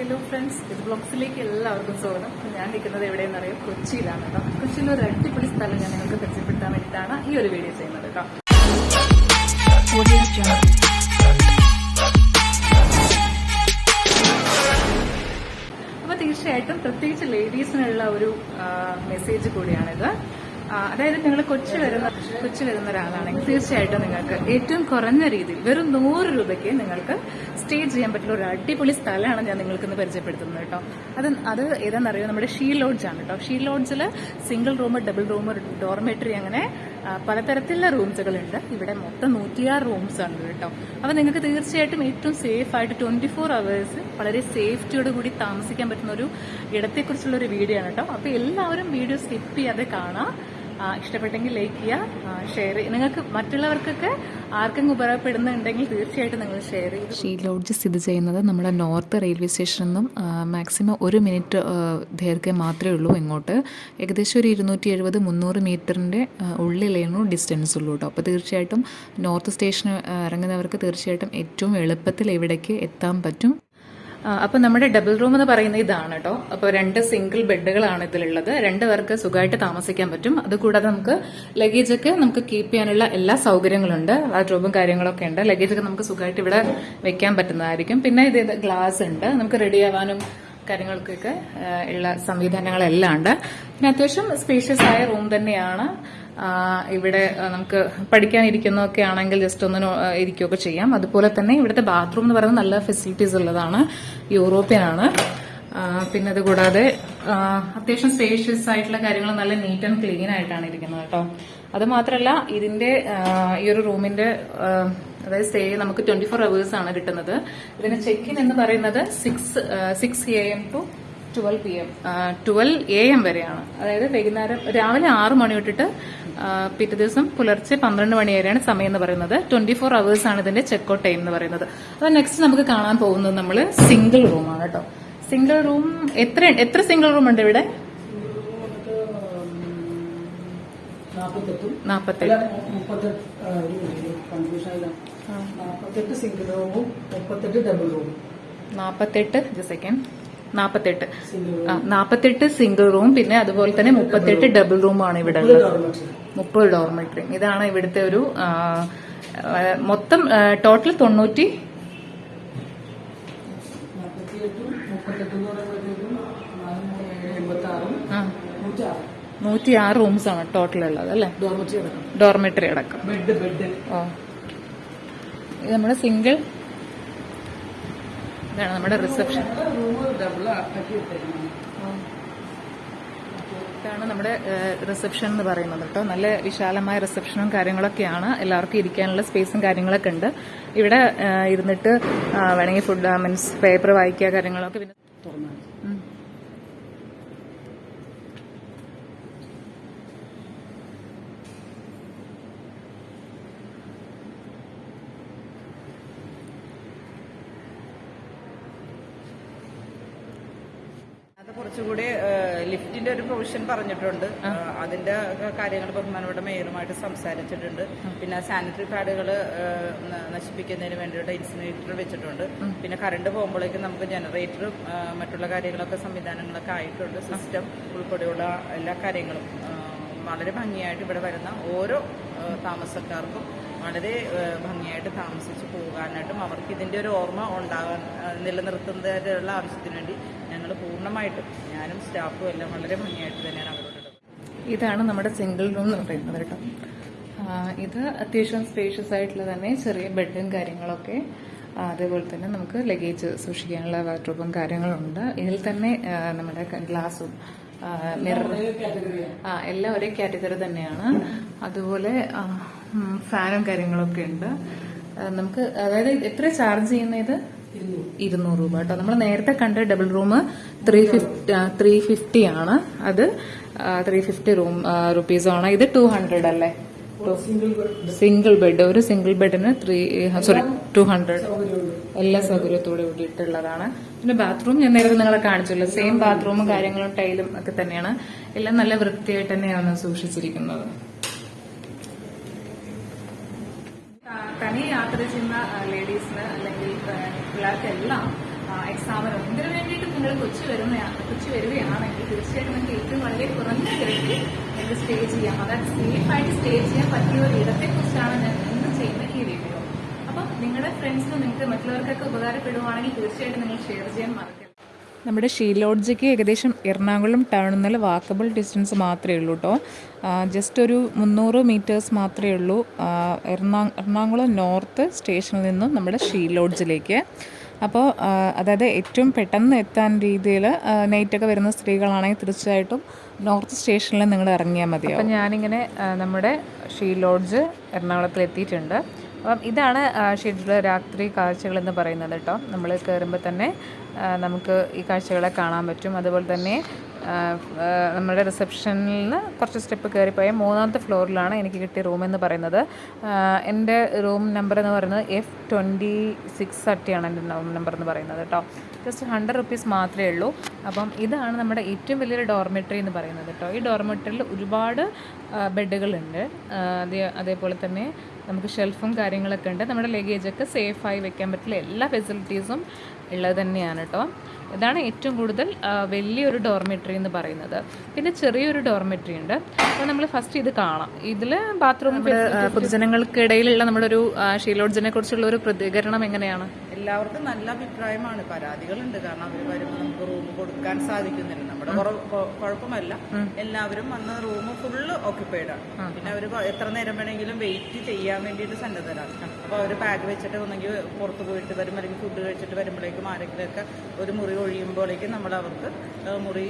Hello friends, ഇത് ബ്ലോഗ്സിലേക്ക് എല്ലാവർക്കും സ്വാഗതം. ഞാൻ നിൽക്കുന്നത് എവിടെയെന്ന് അറിയാം, കൊച്ചിയിലാണ് കേട്ടോ. കൊച്ചിയിൽ ഒരു അടിപൊളി സ്ഥലം ഞാൻ നിങ്ങൾക്ക് പരിചയപ്പെടുത്താൻ വേണ്ടിയിട്ടാണ് ഈ ഒരു വീഡിയോ ചെയ്യുന്നത് കേട്ടോ. അപ്പൊ തീർച്ചയായിട്ടും പ്രത്യേകിച്ച് ലേഡീസിനുള്ള ഒരു മെസ്സേജ് കൂടിയാണിത്. അതായത് നിങ്ങൾ കൊച്ചി വരുന്ന ഒരാളാണെങ്കിൽ തീർച്ചയായിട്ടും നിങ്ങൾക്ക് ഏറ്റവും കുറഞ്ഞ രീതിയിൽ വെറും 100 രൂപയ്ക്ക് നിങ്ങൾക്ക് സ്റ്റേ ചെയ്യാൻ പറ്റുന്ന ഒരു അടിപൊളി സ്ഥലമാണ് ഞാൻ നിങ്ങൾക്ക് ഇന്ന് പരിചയപ്പെടുത്തുന്നത് കേട്ടോ. അത് ഏതാണെന്നറിയോ, നമ്മുടെ ഷീ ലോഡ്ജ് ആണ് കേട്ടോ. ഷീ ലോഡ്ജിൽ single room, double room, dormitory അങ്ങനെ പലതരത്തിലുള്ള റൂംസുകളുണ്ട്. ഇവിടെ മൊത്തം 106 റൂംസ് ആണ് കേട്ടോ. അപ്പൊ നിങ്ങൾക്ക് തീർച്ചയായിട്ടും ഏറ്റവും സേഫ് ആയിട്ട് 24 അവേഴ്സ് വളരെ സേഫ്റ്റിയോട് കൂടി താമസിക്കാൻ പറ്റുന്ന ഒരു ഇടത്തെക്കുറിച്ചുള്ള ഒരു വീഡിയോ ആണ് കേട്ടോ. അപ്പൊ എല്ലാവരും വീഡിയോ സ്കിപ്പ് ചെയ്യാതെ കാണാം. ഇഷ്ടപ്പെട്ടെങ്കിൽ ലൈക്ക് ചെയ്യുക, ഷെയർ ചെയ്യുക. നിങ്ങൾക്ക് മറ്റുള്ളവർക്കൊക്കെ ആർക്കെങ്കിലും ഉപകാരപ്പെടുന്നുണ്ടെങ്കിൽ തീർച്ചയായിട്ടും നിങ്ങൾ ഷെയർ ചെയ്യും. ഷീ ലോഡ്ജ് സ്ഥിതി ചെയ്യുന്നത് നമ്മുടെ നോർത്ത് റെയിൽവേ സ്റ്റേഷനിൽ നിന്നും മാക്സിമം 1 മിനിറ്റ് ദൈർഘ്യം മാത്രമേ ഉള്ളൂ ഇങ്ങോട്ട്. ഏകദേശം ഒരു 270-300 മീറ്ററിൻ്റെ ഉള്ളിലേനു ഡിസ്റ്റൻസ് ഉള്ളൂ കേട്ടോ. അപ്പോൾ തീർച്ചയായിട്ടും നോർത്ത് സ്റ്റേഷൻ ഇറങ്ങുന്നവർക്ക് തീർച്ചയായിട്ടും ഏറ്റവും എളുപ്പത്തിൽ ഇവിടേക്ക് എത്താൻ പറ്റും. അപ്പൊ നമ്മുടെ ഡബിൾ റൂം എന്ന് പറയുന്നത് ഇതാണ് കേട്ടോ. അപ്പൊ 2 സിംഗിൾ ബെഡുകളാണ് ഇതിലുള്ളത്. 2 പേർക്ക് സുഖമായിട്ട് താമസിക്കാൻ പറ്റും. അതുകൂടാതെ നമുക്ക് ലഗേജ് ഒക്കെ നമുക്ക് കീപ്പ് ചെയ്യാനുള്ള എല്ലാ സൗകര്യങ്ങളുണ്ട്. വാർഡ്രോബും കാര്യങ്ങളൊക്കെ ഉണ്ട്. ലഗേജ് ഒക്കെ നമുക്ക് സുഖമായിട്ട് ഇവിടെ വെക്കാൻ പറ്റുന്നതായിരിക്കും. പിന്നെ ഇത് ഗ്ലാസ് ഉണ്ട്, നമുക്ക് റെഡി ആവാനും കാര്യങ്ങൾക്കൊക്കെ ഉള്ള സംവിധാനങ്ങളെല്ലാം ഉണ്ട്. പിന്നെ അത്യാവശ്യം സ്പേഷ്യസ് ആയ റൂം തന്നെയാണ്. ഇവിടെ നമുക്ക് പഠിക്കാനിരിക്കുന്നതൊക്കെ ആണെങ്കിൽ ജസ്റ്റ് ഒന്ന് ഇരിക്കുകയൊക്കെ ചെയ്യാം. അതുപോലെ തന്നെ ഇവിടുത്തെ ബാത്റൂം എന്ന് പറയുന്നത് നല്ല ഫെസിലിറ്റീസ് ഉള്ളതാണ്, യൂറോപ്യൻ ആണ്. പിന്നെ അതുകൂടാതെ അത്യാവശ്യം സ്പേഷ്യസ് ആയിട്ടുള്ള കാര്യങ്ങൾ നല്ല നീറ്റ് ആൻഡ് ക്ലീൻ ആയിട്ടാണ് ഇരിക്കുന്നത് കേട്ടോ. അത് മാത്രമല്ല ഇതിന്റെ ഈ ഒരു റൂമിന്റെ അതായത് സ്റ്റേ നമുക്ക് 24 അവേഴ്സ് ആണ് കിട്ടുന്നത്. ഇതിന് ചെക്ക് ഇൻ എന്ന് പറയുന്നത് 6 AM to 12 PM 12 AM വരെയാണ്. അതായത് വൈകുന്നേരം രാവിലെ 6 മണി തൊട്ടിട്ട് പിറ്റേ ദിവസം പുലർച്ചെ 12 മണി വരെയാണ് സമയം എന്ന് പറയുന്നത്. 24 അവേഴ്സ് ആണ് ഇതിന്റെ ചെക്ക് ഔട്ട് ടൈം എന്ന് പറയുന്നത്. അത് നെക്സ്റ്റ് നമുക്ക് കാണാൻ പോകുന്നത് നമ്മൾ സിംഗിൾ റൂമാണ് കേട്ടോ. സിംഗിൾ റൂം എത്ര സിംഗിൾ റൂം ഉണ്ട് ഇവിടെ? 48 സിംഗിൾ റൂമും 38 ഡബിൾ റൂമും. 48 സിംഗിൾ റൂം, പിന്നെ അതുപോലെ തന്നെ 38 ഡബിൾ റൂമാണ് ഇവിടെ ഉള്ളത്. 30 ഡോർമെറ്ററി. ഇതാണ് ഇവിടുത്തെ ഒരു മൊത്തം ടോട്ടൽ 106 റൂംസ് ആണ് ടോട്ടൽ ഉള്ളത് അല്ലേ? ഡോർമെറ്ററി അടക്കം. ഓ, ഇത് നമ്മുടെ സിംഗിൾ, ഇതാണ് നമ്മുടെ റിസപ്ഷൻ. ഇതാണ് നമ്മുടെ റിസപ്ഷൻ എന്ന് പറയുന്നത് കേട്ടോ. നല്ല വിശാലമായ റിസപ്ഷനും കാര്യങ്ങളൊക്കെയാണ്. എല്ലാവർക്കും ഇരിക്കാനുള്ള സ്പേസും കാര്യങ്ങളൊക്കെ ഉണ്ട്. ഇവിടെ ഇരുന്നിട്ട് വേണമെങ്കിൽ ഫുഡ് മീൻസ് പേപ്പർ വായിക്കുക കാര്യങ്ങളൊക്കെ. പിന്നെ കുറച്ചുകൂടി ലിഫ്റ്റിന്റെ ഒരു പ്രൊവിഷൻ പറഞ്ഞിട്ടുണ്ട്. അതിന്റെ കാര്യങ്ങൾ ബഹുമാനപ്പെട്ട മേയറുമായിട്ട് സംസാരിച്ചിട്ടുണ്ട്. പിന്നെ സാനിറ്ററി പാഡുകൾ നശിപ്പിക്കുന്നതിന് വേണ്ടിയിട്ട് ഇൻസിനറേറ്റർ വെച്ചിട്ടുണ്ട്. പിന്നെ കറണ്ട് പോകുമ്പോഴേക്കും നമുക്ക് ജനറേറ്ററും മറ്റുള്ള കാര്യങ്ങളൊക്കെ സംവിധാനങ്ങളൊക്കെ ആയിട്ടുണ്ട്. സിസ്റ്റം ഉൾപ്പെടെയുള്ള എല്ലാ കാര്യങ്ങളും വളരെ ഭംഗിയായിട്ട് ഇവിടെ വരുന്ന ഓരോ താമസക്കാർക്കും വളരെ ഭംഗിയായിട്ട് താമസിച്ച് പോകാനായിട്ടും അവർക്ക് ഇതിന്റെ ഒരു ഓർമ്മ നിലനിർത്തുന്നതിനുള്ള ആവശ്യത്തിന് വേണ്ടി ഞങ്ങൾ പൂർണ്ണമായിട്ടും ഞാനും സ്റ്റാഫും എല്ലാം വളരെ ഭംഗിയായിട്ട് തന്നെയാണ് അവരോട്. ഇതാണ് നമ്മുടെ സിംഗിൾ റൂം എന്ന് പറയുന്നത് കേട്ടോ. ഇത് അത്യാവശ്യം സ്പേഷ്യസ് ആയിട്ടുള്ള തന്നെ ചെറിയ ബെഡും കാര്യങ്ങളൊക്കെ, അതേപോലെ തന്നെ നമുക്ക് ലഗേജ് സൂക്ഷിക്കാനുള്ള വാർഡ്രോബും കാര്യങ്ങളുണ്ട്. ഇതിൽ തന്നെ നമ്മുടെ ഗ്ലാസും മിറർ എല്ലാം ഒരേ കാറ്റഗറി തന്നെയാണ്. അതുപോലെ ഫാനും കാര്യങ്ങളൊക്കെ ഉണ്ട്. നമുക്ക് അതായത് എത്ര ചാർജ് ചെയ്യുന്ന ഇത്? 200 രൂപ കേട്ടോ. നമ്മൾ നേരത്തെ കണ്ട ഡബിൾ റൂം 350 ആണ്. അത് 350 റുപ്പീസാണ്. ഇത് 200 അല്ലേ? സിംഗിൾ ബെഡ്, ഒരു സിംഗിൾ ബെഡിന് 200. എല്ലാ സൗകര്യത്തോടെ കൂടിയിട്ടുള്ളതാണ്. പിന്നെ ബാത്റൂം ഞാൻ നേരത്തെ നിങ്ങളെ കാണിച്ചല്ലോ, സെയിം ബാത്റൂമും കാര്യങ്ങളും ടൈലും ഒക്കെ തന്നെയാണ്. എല്ലാം നല്ല വൃത്തിയായിട്ട് തന്നെയാണ് സൂക്ഷിച്ചിരിക്കുന്നത്. തനി യാത്ര ചെയ്യുന്ന ലേഡീസിന് അല്ലെങ്കിൽ പിള്ളേർക്കെല്ലാം എക്സാമിനോ ഇതിനു വേണ്ടിയിട്ട് നിങ്ങൾ കൊച്ചി വരികയാണെങ്കിൽ തീർച്ചയായിട്ടും നിങ്ങൾക്ക് ഏറ്റവും വളരെ കുറഞ്ഞ നിരക്കിൽ നിങ്ങൾക്ക് സ്റ്റേ ചെയ്യാം. അതായത് സേഫായിട്ട് സ്റ്റേ ചെയ്യാൻ പറ്റിയ ഒരു ഇടത്തെക്കുറിച്ചാണ് ഞാൻ ഇന്ന് ചെയ്യുന്ന ഈ വീഡിയോ. അപ്പം നിങ്ങളുടെ ഫ്രണ്ട്സിന് നിങ്ങൾക്ക് മറ്റുള്ളവർക്കൊക്കെ ഉപകാരപ്പെടുവാണെങ്കിൽ തീർച്ചയായിട്ടും നിങ്ങൾ ഷെയർ ചെയ്യാൻ മറക്കരുത്. നമ്മുടെ ഷീ ലോഡ്ജിക്ക് ഏകദേശം എറണാകുളം ടൗണിൽ നിന്ന് വാക്കബിൾ ഡിസ്റ്റൻസ് മാത്രമേ ഉള്ളൂ കേട്ടോ. ജസ്റ്റ് ഒരു 300 മീറ്റേഴ്സ് മാത്രമേ ഉള്ളൂ എറണാകുളം നോർത്ത് സ്റ്റേഷനിൽ നിന്നും നമ്മുടെ ഷീ ലോഡ്ജിലേക്ക്. അപ്പോൾ അതായത് ഏറ്റവും പെട്ടെന്ന് എത്താൻ രീതിയിൽ നൈറ്റൊക്കെ വരുന്ന സ്ത്രീകളാണെങ്കിൽ തീർച്ചയായിട്ടും നോർത്ത് സ്റ്റേഷനിൽ നിങ്ങൾ ഇറങ്ങിയാൽ മതി. അപ്പം ഞാനിങ്ങനെ നമ്മുടെ ഷീ ലോഡ്ജ് എറണാകുളത്തിൽ എത്തിയിട്ടുണ്ട്. അപ്പം ഇതാണ് ഷീഡിലെ രാത്രി കാഴ്ചകളെന്ന് പറയുന്നത് കേട്ടോ. നമ്മൾ കയറുമ്പോൾ തന്നെ നമുക്ക് ഈ കാഴ്ചകളെ കാണാൻ പറ്റും. അതുപോലെ തന്നെ നമ്മുടെ റിസപ്ഷനിൽ നിന്ന് കുറച്ച് സ്റ്റെപ്പ് കയറിപ്പോയാൽ 3ാമത്തെ ഫ്ലോറിലാണ് എനിക്ക് കിട്ടിയ റൂം എന്ന് പറയുന്നത്. എൻ്റെ റൂം നമ്പർ എന്ന് പറയുന്നത് F2630 ആണ് എൻ്റെ റൂം നമ്പർ എന്ന് പറയുന്നത് കേട്ടോ. ജസ്റ്റ് 100 റുപ്പീസ് മാത്രമേ ഉള്ളൂ. അപ്പം ഇതാണ് നമ്മുടെ ഏറ്റവും വലിയൊരു ഡോർമെറ്ററി എന്ന് പറയുന്നത് കേട്ടോ. ഈ ഡോർമെറ്ററിയിൽ ഒരുപാട് ബെഡുകളുണ്ട്. അതേപോലെ തന്നെ നമുക്ക് ഷെൽഫും കാര്യങ്ങളൊക്കെ ഉണ്ട്. നമ്മുടെ ലഗേജൊക്കെ സേഫായി വെക്കാൻ പറ്റുന്ന എല്ലാ ഫെസിലിറ്റീസും ഉള്ളത് തന്നെയാണ് കേട്ടോ. ഇതാണ് ഏറ്റവും കൂടുതൽ വലിയൊരു ഡോർമെറ്ററി എന്ന് പറയുന്നത്. പിന്നെ ചെറിയൊരു ഡോർമെറ്ററി ഉണ്ട്. അപ്പോൾ നമ്മൾ ഫസ്റ്റ് ഇത് കാണാം. ഇതിൽ ബാത്റൂം പൊതുജനങ്ങൾക്കിടയിലുള്ള നമ്മുടെ ഒരു ഷീ ലോഡ്ജിനെ കുറിച്ചുള്ള ഒരു പ്രതികരണം എങ്ങനെയാണ്? എല്ലാവർക്കും നല്ല അഭിപ്രായമാണ്. പരാതികളുണ്ട്, കാരണം അവർ വരുമ്പോൾ നമുക്ക് റൂം കൊടുക്കാൻ സാധിക്കുന്നില്ല. നമ്മുടെ കുഴപ്പമല്ല, എല്ലാവരും വന്ന് റൂം ഫുള്ള് ഓക്യുപ്പൈഡ് ആണ്. പിന്നെ അവർ എത്ര നേരം വേണമെങ്കിലും വെയിറ്റ് ചെയ്യാൻ വേണ്ടിയിട്ട് സന്നദ്ധരാണ്. അപ്പോൾ അവർ ബാഗ് വെച്ചിട്ട് ഒന്നെങ്കിൽ പുറത്ത് പോയിട്ട് വരും, അല്ലെങ്കിൽ ഫുഡ് കഴിച്ചിട്ട് വരുമ്പോഴേക്കും ആരെങ്കിലുമൊക്കെ ഒരു മുറി ഒഴിയുമ്പോഴേക്കും നമ്മൾ അവർക്ക് മുറി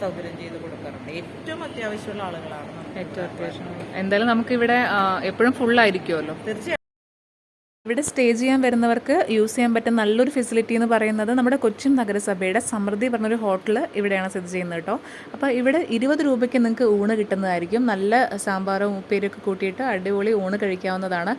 സൗകര്യം ചെയ്ത് കൊടുക്കാറുണ്ട്. ഏറ്റവും അത്യാവശ്യമുള്ള ആളുകളാണ്. ഏറ്റവും അത്യാവശ്യം എന്തായാലും നമുക്ക് ഇവിടെ എപ്പോഴും ഫുള്ളായിരിക്കുമല്ലോ. തീർച്ചയായും ഇവിടെ സ്റ്റേ ചെയ്യാൻ വരുന്നവർക്ക് യൂസ് ചെയ്യാൻ പറ്റുന്ന നല്ലൊരു ഫെസിലിറ്റി എന്ന് പറയുന്നത് നമ്മുടെ കൊച്ചിൻ നഗരസഭയുടെ സമൃദ്ധി പറഞ്ഞൊരു ഹോട്ടൽ ഇവിടെയാണ് സ്ഥിതി ചെയ്യുന്നത് കേട്ടോ. അപ്പോൾ ഇവിടെ 20 രൂപയ്ക്ക് നിങ്ങൾക്ക് ഊണ് കിട്ടുന്നതായിരിക്കും. നല്ല സാമ്പാറും ഉപ്പേരിയൊക്കെ കൂട്ടിയിട്ട് അടിപൊളി ഊണ് കഴിക്കാവുന്നതാണ്.